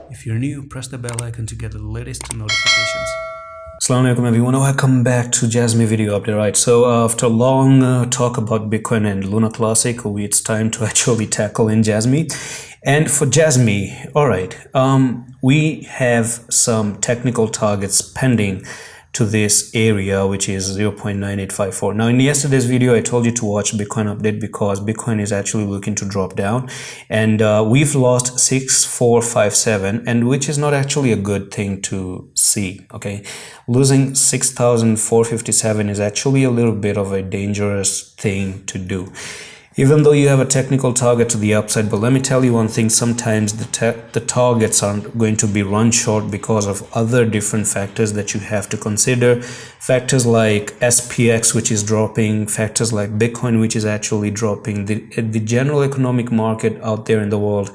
If you're new, press the bell icon to get the latest notifications. Assalamu alaikum everyone, welcome back to JASMY video update. Right, so after a long talk about Bitcoin and Luna Classic, it's time to actually tackle in JASMY. And for JASMY, all right, we have some technical targets pending to this area, which is 0.9854. Now in yesterday's video I told you to watch Bitcoin update because Bitcoin is actually looking to drop down, and we've lost 6457, and which is not actually a good thing to see. Okay, losing 6457 is actually a little bit of a dangerous thing to do, even though you have a technical target to the upside. But let me tell you one thing, sometimes the targets aren't going to be run short because of other different factors that you have to consider. Factors like SPX, which is dropping, factors like Bitcoin, which is actually dropping. The general economic market out there in the world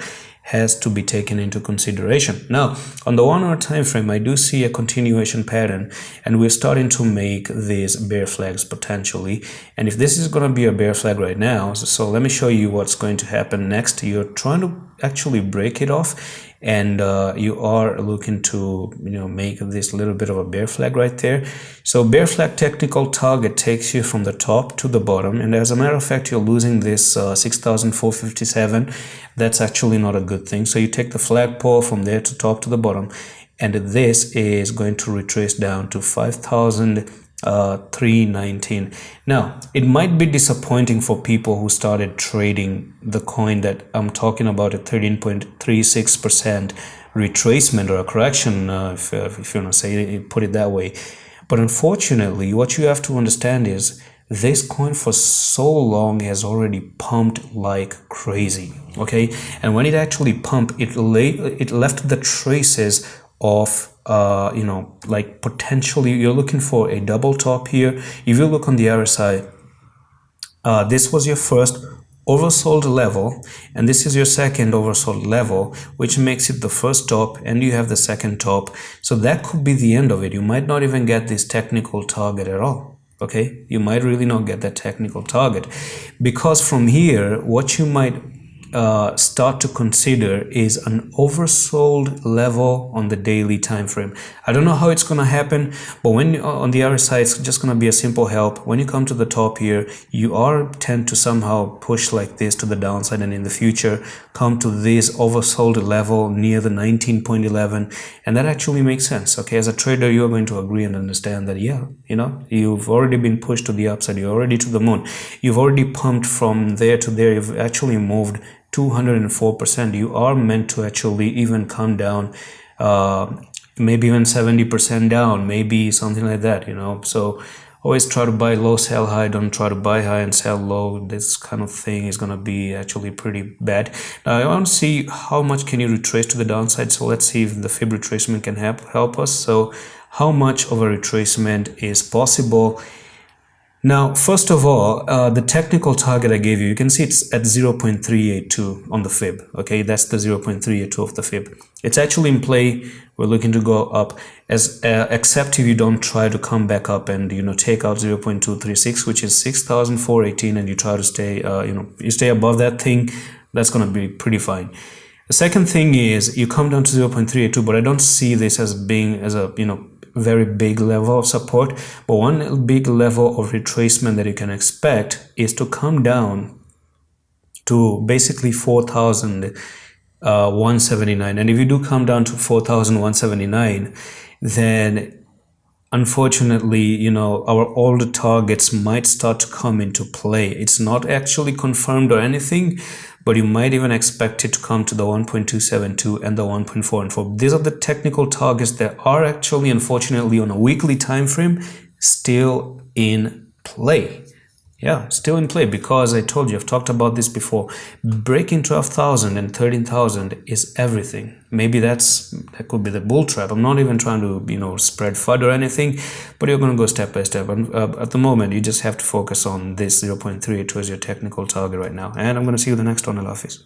has to be taken into consideration. Now, on the 1 hour time frame, I do see a continuation pattern, and we're starting to make these bear flags potentially. And if this is going to be a bear flag right now, so let me show you what's going to happen next. You're trying to actually break it off, and you are looking to make this little bit of a bear flag right there. So bear flag technical target takes you from the top to the bottom, and as a matter of fact you're losing this 6457. That's actually not a good thing. So you take the flagpole from there to top to the bottom, and this is going to retrace down to 5,319. Now it might be disappointing for people who started trading the coin that I'm talking about, a 13.36% retracement or a correction, if you want to say it, put it that way. But unfortunately, what you have to understand is this coin for so long has already pumped like crazy. Okay, and when it actually pumped, it left the traces of like potentially you're looking for a double top here. If you look on the RSI, this was your first oversold level, and this is your second oversold level, which makes it the first top, and you have the second top. So that could be the end of it. You might not even get this technical target at all. Okay, you might really not get that technical target, because from here what you might start to consider is an oversold level on the daily time frame. I don't know how it's going to happen, but when on the RSI, it's just going to be a simple help. When you come to the top here, you tend to somehow push like this to the downside, and in the future come to this oversold level near the 19.11, and that actually makes sense. Okay, as a trader, you're going to agree and understand that, yeah, you've already been pushed to the upside, you're already to the moon, you've already pumped from there to there, you've actually moved 204%. You are meant to actually even come down, maybe even 70% down, maybe something like that, so always try to buy low, sell high. Don't try to buy high and sell low. This kind of thing is going to be actually pretty bad. Now I want to see how much can you retrace to the downside. So let's see if the fib retracement can help us. So how much of a retracement is possible? Now, first of all, the technical target I gave you, you can see it's at 0.382 on the fib. Okay, that's the 0.382 of the fib. It's actually in play. We're looking to go up, except if you don't try to come back up and take out 0.236, which is 6,418, and you try to stay you stay above that thing. That's going to be pretty fine. The second thing is you come down to 0.382, but I don't see this as being a very big level of support. But one big level of retracement that you can expect is to come down to basically 4,179. And if you do come down to 4,179, then unfortunately our old targets might start to come into play. It's not actually confirmed or anything, but you might even expect it to come to the 1.272 and the 1.414. These are the technical targets that are actually, unfortunately, on a weekly time frame still in play. Yeah, still in play, because I told you, I've talked about this before. Breaking 12,000 and 13,000 is everything. Maybe that could be the bull trap. I'm not even trying to spread FUD or anything, but you're going to go step by step. And at the moment, you just have to focus on this 0.32 as your technical target right now. And I'm going to see you the next one. Allah Hafiz.